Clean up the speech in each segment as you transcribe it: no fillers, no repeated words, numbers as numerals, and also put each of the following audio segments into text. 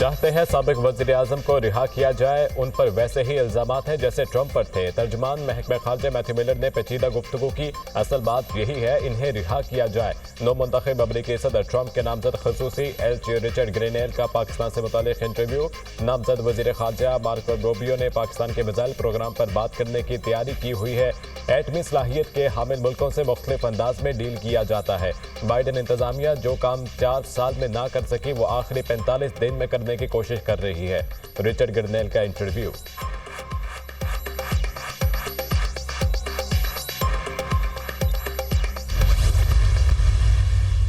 चाहते हैं साबिक वज़ीर आज़म को रिहा किया जाए। उन पर वैसे ही इल्ज़ामात हैं जैसे ट्रंप पर थे। तर्जमान महकमा खारजा मैथ्यू मिलर ने पेचीदा गुफ्तगू की। असल बात यही है, इन्हें रिहा किया जाए। नौ मुंतखब अमरीकी सदर ट्रंप के नामजद खसूसी एलची रिचर्ड ग्रेनेल का पाकिस्तान से मुतालिक इंटरव्यू। नामजद वज़ीर खारजा मार्को रूबियो ने पाकिस्तान के मिसाइल प्रोग्राम पर बात करने की तैयारी की हुई है। एटमी सलाहियत के हामिल मुल्कों से मुख्तलिफ अंदाज में डील किया जाता है। बाइडन इंतजामिया जो काम 4 साल में ना कर सकी वो आखिरी 45 दिन में करने की कोशिश कर रही है। रिचर्ड ग्रेनेल का इंटरव्यू।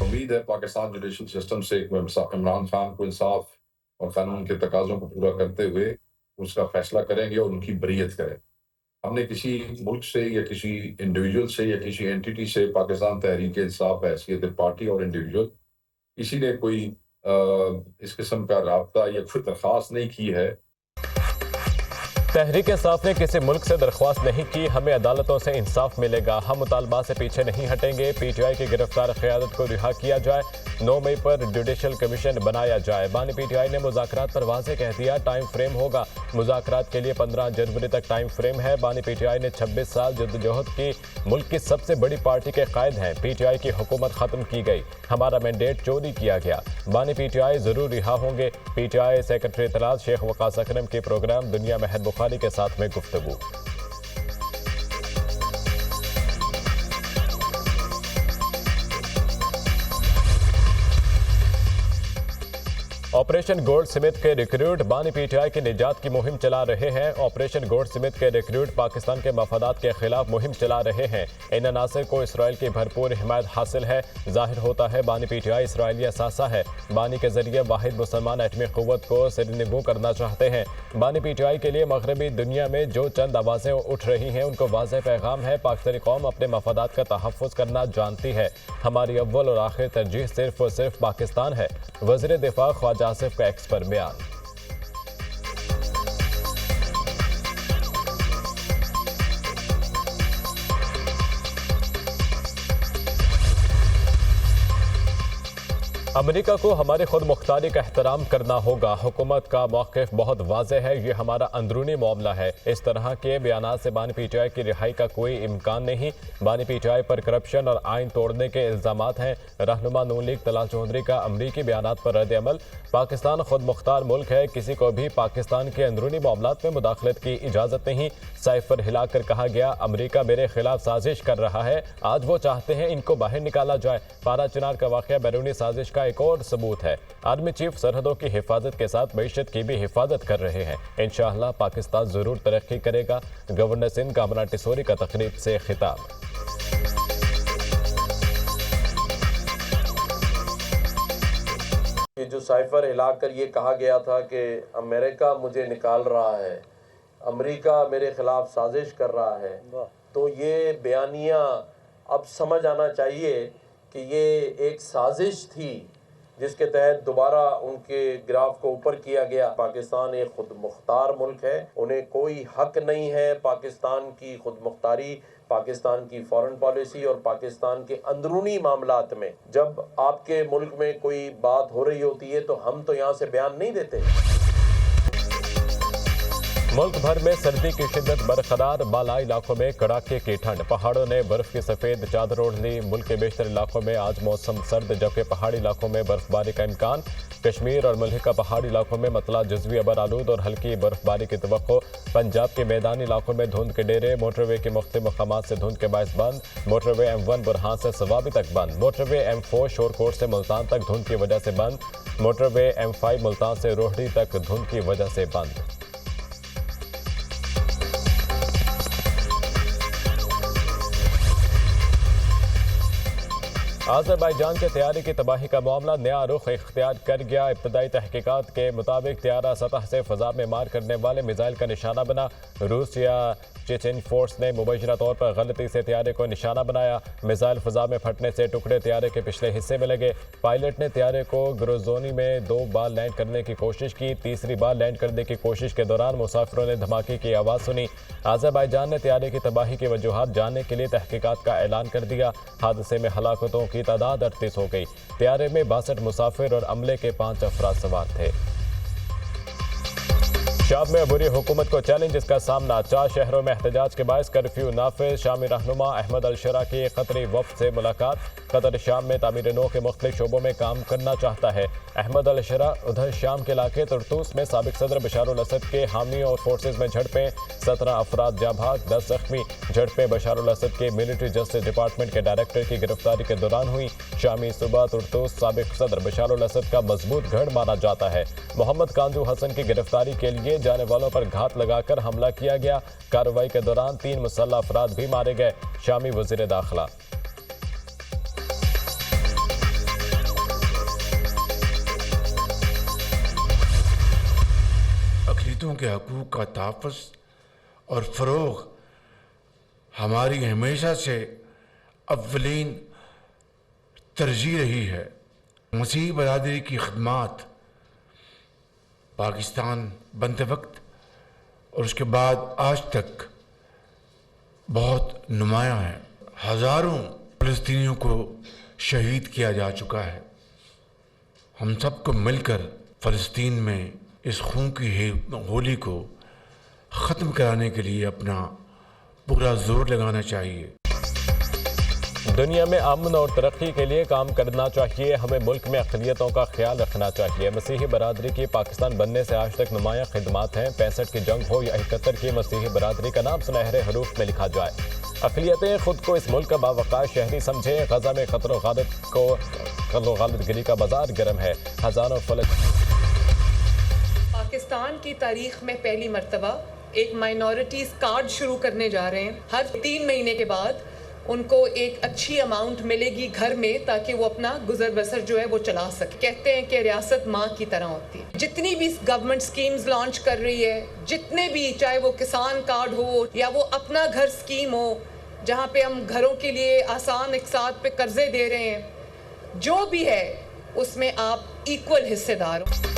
उम्मीद है पाकिस्तान जुडिशल सिस्टम से इमरान खान को इंसाफ और कानून के तकाज़ों को पूरा करते हुए उसका फैसला करेंगे और उनकी बरीयत करें। हमने किसी मुल्क से या किसी इंडिविजुअल से या किसी एंटिटी से पाकिस्तान तहरीक इंसाफ हैसियत पार्टी और इंडिविजुअल किसी ने कोई इस किस्म का राब्ता या कोई दरख्वास्त नहीं की है। तहरीक इंसाफ ने किसी मुल्क से दरख्वास्त नहीं की। हमें अदालतों से इंसाफ मिलेगा। हम मुतालबा से पीछे नहीं हटेंगे। पीटीआई की गिरफ्तार क़यादत को रिहा किया जाए। 9 मई पर जुडिशल कमीशन बनाया जाए। बानी पीटीआई ने मुज़ाकरात पर वाज़ेह कह दिया, टाइम फ्रेम होगा। मुज़ाकरात के लिए 15 जनवरी तक टाइम फ्रेम है। बानी पीटीआई ने 26 साल जद्दोजहद की मुल्क की सबसे बड़ी पार्टी के कायद हैं। पीटीआई की हुकूमत ख़त्म की गई, हमारा मैंडेट चोरी किया गया। बानी पीटीआई ज़रूर रिहा होंगे। पीटीआई सेक्रेटरी इत्तलात शेख वक़ास अकरम के प्रोग्राम दुनिया महर बुखारी के साथ में गुफ्तगू। ऑपरेशन गोल्ड स्मिथ के रिक्रूट बानी पीटीआई की निजात की मुहिम चला रहे हैं। ऑपरेशन गोल्ड स्मिथ के रिक्रूट पाकिस्तान के मफादात के खिलाफ मुहिम चला रहे हैं। इन अनासर को इसराइल की भरपूर हिमायत हासिल है। जाहिर होता है बानी पीटीआई इसराइली असासा है। बानी के जरिए वाहिद मुसलमान एटमी क़ुव्वत को सिरनिगू करना चाहते हैं। बानी पीटीआई के लिए मगरबी दुनिया में जो चंद आवाज़ें उठ रही हैं उनको वाज़ेह पैगाम है, पाकिस्तानी कौम अपने मफादात का तहफ़्फ़ुज़ करना जानती है। हमारी अव्वल और आखिर तरजीह सिर्फ और सिर्फ पाकिस्तान है। वज़ीर दिफा ख्वाजा आसिफ का एक्स पर बयान। अमेरिका को हमारे खुद मुख्तारी का एहतराम करना होगा। हुकूमत का मौक़िफ़ बहुत वाज़ेह है, ये हमारा अंदरूनी मामला है। इस तरह के बयानात से बानी पीटीआई की रिहाई का कोई इम्कान नहीं। बानी पीटीआई पर करप्शन और आइन तोड़ने के इल्ज़ामात हैं। रहनुमा नून लीग तलाल चौधरी का अमरीकी बयानात पर रद्द अमल। पाकिस्तान खुद मुख्तार मुल्क है, किसी को भी पाकिस्तान के अंदरूनी मामलात में मुदाखलत की इजाज़त नहीं। साइफर हिलाकर कहा गया, अमरीका मेरे खिलाफ साजिश कर रहा है, आज वो चाहते हैं इनको बाहर निकाला जाए। पारा चिनार का वाक़या बैरूनी साजिश का एक और सबूत है। आर्मी चीफ सरहदों की हिफाजत के साथ मईशत की भी हिफाजत कर रहे हैं। इंशाअल्लाह पाकिस्तान जरूर तरक्की करेगा। गवर्नर सिंध कामना टिसोरी का तकरीब से खिताब। ये जो साइफर हिलाकर ये कहा गया था कि अमेरिका मुझे निकाल रहा है, अमेरिका मेरे खिलाफ साजिश कर रहा है, तो ये बयानिया अब समझ आना चाहिए कि ये एक साजिश थी जिसके तहत दोबारा उनके ग्राफ को ऊपर किया गया। पाकिस्तान एक खुद मुख्तार मुल्क है, उन्हें कोई हक नहीं है पाकिस्तान की खुद मुख्तारी, पाकिस्तान की फॉरेन पॉलिसी और पाकिस्तान के अंदरूनी मामलात में। जब आपके मुल्क में कोई बात हो रही होती है तो हम तो यहाँ से बयान नहीं देते। मुल्क भर में सर्दी की शिद्दत बरकरार, बालाई इलाकों में कड़ाके की ठंड। पहाड़ों ने बर्फ की सफ़ेद चादर ओढ़ ली। मुल्क के बेशतर इलाकों में आज मौसम सर्द, जबकि पहाड़ी इलाकों में बर्फबारी का इम्कान। कश्मीर और मुल्हिका पहाड़ी इलाकों में मतला जज़वी अबर आलूद और हल्की बर्फबारी की तवक्को। पंजाब के मैदानी इलाकों में धुंध के डेरे। मोटरवे के मुख्तलिफ मकामात से धुंध के बायस बंद। मोटरवे M1 बुरहान से सवाबी तक बंद। मोटरवे M4 शोरकोट से मुल्तान तक धुंध की वजह से बंद। मोटरवे M5 मुल्तान से रोहड़ी तक धुंध की वजह से बंद। आज़रबाईजान के तैयारे की तबाही का मामला नया रुख इख्तियार कर गया। इब्तदाई तहकीकात के मुताबिक तैयारा सतह से फ़ज़ा में मार करने वाले मिसाइल का निशाना बना। रूस या चेचेन फोर्स ने मुबैशरा तौर पर गलती से तैयारे को निशाना बनाया। मिसाइल फ़ज़ा में फटने से टुकड़े तैयारे के पिछले हिस्से में लगे। पायलट ने तैयारे को ग्रोजोनी में 2 बार लैंड करने की कोशिश की। तीसरी बार लैंड करने की कोशिश के दौरान मुसाफिरों ने धमाके की आवाज़ सुनी। आज़रबाईजान ने तैयारे की तबाही की वजूहात जानने के लिए तहकीकात का ऐलान कर दिया। हादसे में हलाकतों की तादाद 38 हो गई। तैयारे में 62 मुसाफिर और अमले के 5 अफराद सवार थे। شام میں عبوری حکومت کو چیلنج، اس کا سامنا 4 شہروں میں احتجاج کے باعث کرفیو نافذ۔ شامی رہنما احمد الشرا کی قطری وفد سے ملاقات۔ قطر شام میں تعمیر نو کے مختلف شعبوں میں کام کرنا چاہتا ہے۔ احمد الشرا ادھر شام کے علاقے طرطوس میں سابق صدر بشار الاسد کے حامیوں اور فورسز میں جھڑپیں، 17 افراد جاں بحق، 10 زخمی۔ جھڑپیں بشار الاسد کے ملٹری جسٹس ڈپارٹمنٹ کے ڈائریکٹر کی گرفتاری کے دوران ہوئی۔ شامی صوبہ طرطوس سابق صدر بشار الاسد کا مضبوط گڑھ مانا جاتا ہے۔ محمد کانزو حسن کی گرفتاری کے لیے جانے والوں پر گھات لگا کر حملہ کیا گیا۔ کارروائی کے دوران 3 مسلح افراد بھی مارے گئے۔ شامی وزیر داخلہ اقلیتوں کے حقوق کا تحفظ اور فروغ ہماری ہمیشہ سے اولین ترجیح رہی ہے۔ مسیحی برادری کی خدمات پاکستان بنتے وقت اور اس کے بعد آج تک بہت نمایاں ہے۔ ہزاروں فلسطینیوں کو شہید کیا جا چکا ہے۔ ہم سب کو مل کر فلسطین میں اس خون کی ہولی کو ختم کرانے کے لیے اپنا پورا زور لگانا چاہیے۔ دنیا میں امن اور ترقی کے لیے کام کرنا چاہیے، ہمیں ملک میں اقلیتوں کا خیال رکھنا چاہیے۔ مسیحی برادری کی پاکستان بننے سے آج تک نمایاں خدمات ہیں۔ 65 کی جنگ ہو یا 71 کی، مسیحی برادری کا نام سنہرے حروف میں لکھا جائے۔ اقلیتیں خود کو اس ملک کا باوقار شہری سمجھیں۔ غزہ میں قتل و غارت گری کا بازار گرم ہے۔ ہزاروں پاکستان کی تاریخ میں پہلی مرتبہ ایک مائنورٹیز کارڈ شروع کرنے جا رہے ہیں۔ ہر 3 مہینے کے بعد ان کو ایک اچھی اماؤنٹ ملے گی گھر میں، تاکہ وہ اپنا گزر بسر جو ہے وہ چلا سکے۔ کہتے ہیں کہ ریاست ماں کی طرح ہوتی ہے۔ جتنی بھی گورنمنٹ سکیمز لانچ کر رہی ہے، جتنے بھی، چاہے وہ کسان کارڈ ہو یا وہ اپنا گھر سکیم ہو جہاں پہ ہم گھروں کے لیے آسان اقساط پہ قرضے دے رہے ہیں، جو بھی ہے اس میں آپ ایکول حصے دار ہو۔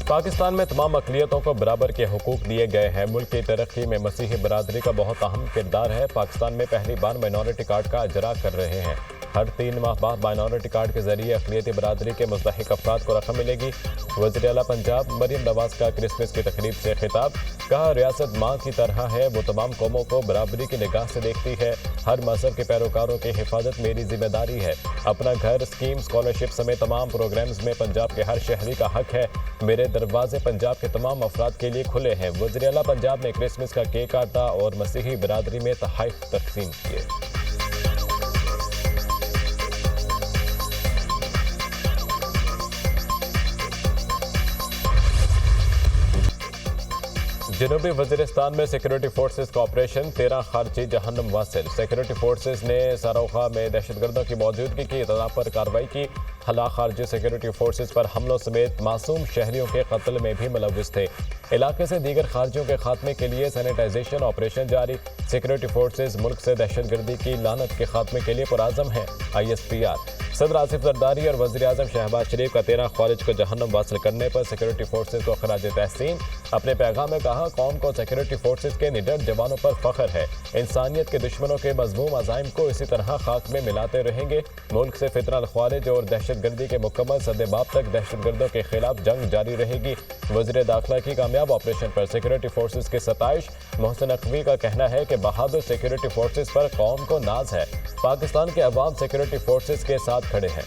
پاکستان میں تمام اقلیتوں کو برابر کے حقوق دیے گئے ہیں۔ ملک کی ترقی میں مسیحی برادری کا بہت اہم کردار ہے۔ پاکستان میں پہلی بار مائنورٹی کارڈ کا اجرا کر رہے ہیں۔ ہر 3 ماہ بعد مائنورٹی کارڈ کے ذریعے اقلیتی برادری کے مستحق افراد کو رقم ملے گی۔ وزیر اعلیٰ پنجاب مریم نواز کا کرسمس کی تقریب سے خطاب، کہا ریاست ماں کی طرح ہے، وہ تمام قوموں کو برابری کی نگاہ سے دیکھتی ہے۔ ہر مذہب کے پیروکاروں کی حفاظت میری ذمہ داری ہے۔ اپنا گھر اسکیم، اسکالرشپ سمیت تمام پروگرامز میں پنجاب کے ہر شہری کا حق ہے۔ میرے دروازے پنجاب کے تمام افراد کے لیے کھلے ہیں۔ وزیر اعلیٰ پنجاب نے کرسمس کا کیک کاٹا اور مسیحی برادری میں تحائف تقسیم کیے۔ جنوبی وزیرستان میں سیکورٹی فورسز کا آپریشن، 13 خارجی جہنم واصل۔ سیکورٹی فورسز نے ساروخا میں دہشت گردوں کی موجودگی کی اطلاع پر کارروائی کی۔ ہلاک خارجی سیکورٹی فورسز پر حملوں سمیت معصوم شہریوں کے قتل میں بھی ملوث تھے۔ علاقے سے دیگر خارجیوں کے خاتمے کے لیے سینیٹائزیشن آپریشن جاری۔ سیکورٹی فورسز ملک سے دہشت گردی کی لعنت کے خاتمے کے لیے پرعزم ہیں۔ ISPR صدر آصف زرداری اور وزیر اعظم شہباز شریف کا 13 خوارج کو جہنم واصل کرنے پر سیکورٹی فورسز کو خراج تحسین۔ اپنے پیغام میں کہا، قوم کو سیکورٹی فورسز کے نڈر جوانوں پر فخر ہے۔ انسانیت کے دشمنوں کے مذموم عزائم کو اسی طرح خاک میں ملاتے رہیں گے۔ ملک سے فتنہ الخوارج اور دہشت گردی کے مکمل سدباب تک دہشت گردوں کے خلاف جنگ جاری رہے گی۔ وزیر داخلہ کی کامیاب آپریشن پر سیکورٹی فورسز کی ستائش۔ محسن نقوی کا کہنا ہے کہ بہادر سیکورٹی فورسز پر قوم کو ناز ہے۔ پاکستان کے عوام سیکورٹی فورسز کے ساتھ کھڑے ہیں۔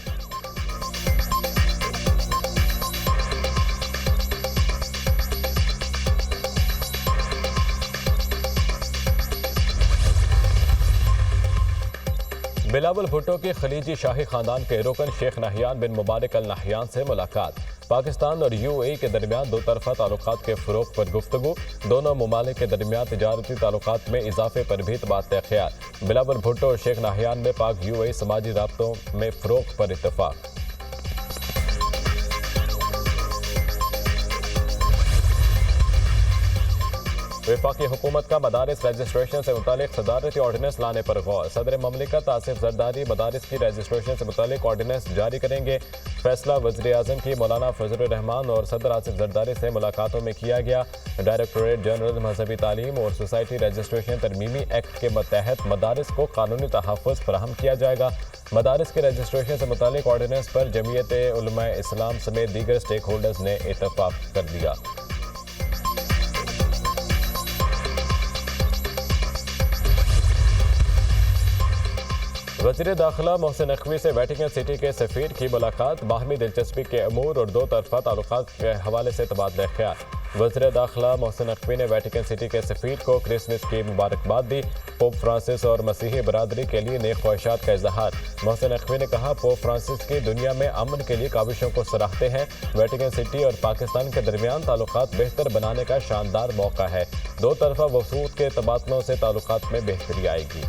بلاول بھٹو کی خلیجی شاہی خاندان کے رکن شیخ نہیان بن مبارک النہیان سے ملاقات۔ پاکستان اور UAE کے درمیان 2 طرفہ تعلقات کے فروغ پر گفتگو۔ دونوں ممالک کے درمیان تجارتی تعلقات میں اضافے پر بھی تبادلہ خیال۔ بلاول بھٹو اور شیخ نہیان میں پاک UAE سماجی رابطوں میں فروغ پر اتفاق۔ وفاقی حکومت کا مدارس رجسٹریشن سے متعلق صدارتی آرڈیننس لانے پر غور۔ صدر مملکت آصف زرداری مدارس کی رجسٹریشن سے متعلق آرڈیننس جاری کریں گے۔ فیصلہ وزیر اعظم کی مولانا فضل الرحمان اور صدر آصف زرداری سے ملاقاتوں میں کیا گیا۔ ڈائریکٹوریٹ جنرل مذہبی تعلیم اور سوسائٹی رجسٹریشن ترمیمی ایکٹ کے تحت مدارس کو قانونی تحفظ فراہم کیا جائے گا۔ مدارس کے رجسٹریشن سے متعلق آرڈیننس پر جمعیت علماء اسلام سمیت دیگر اسٹیک ہولڈرز نے اتفاق کر دیا۔ वज़ीर दाखिला मोहसिन नकवी से वेटिकन सिटी के सफ़ीर की मुलाकात, बाहमी दिलचस्पी के अमूर और दो तरफ़ा ताल्लुकात के हवाले से तबादला ख्याल। वज़ीर दाखिला मोहसिन नकवी ने वेटिकन सिटी के सफ़ीर को क्रिसमस की मुबारकबाद दी। पोप फ्रांसिस और मसीही बरादरी के लिए नेक ख्वाहिशात का इजहार। मोहसिन नकवी ने कहा, पोप फ्रांसिस की दुनिया में अमन के लिए काविशों को सराहते हैं। वेटिकन सिटी और पाकिस्तान के दरमियान ताल्लुकात बेहतर बनाने का शानदार मौका है। दो तरफ़ा वसूद के तबादलों से ताल्लुकात में बेहतरी आएगी।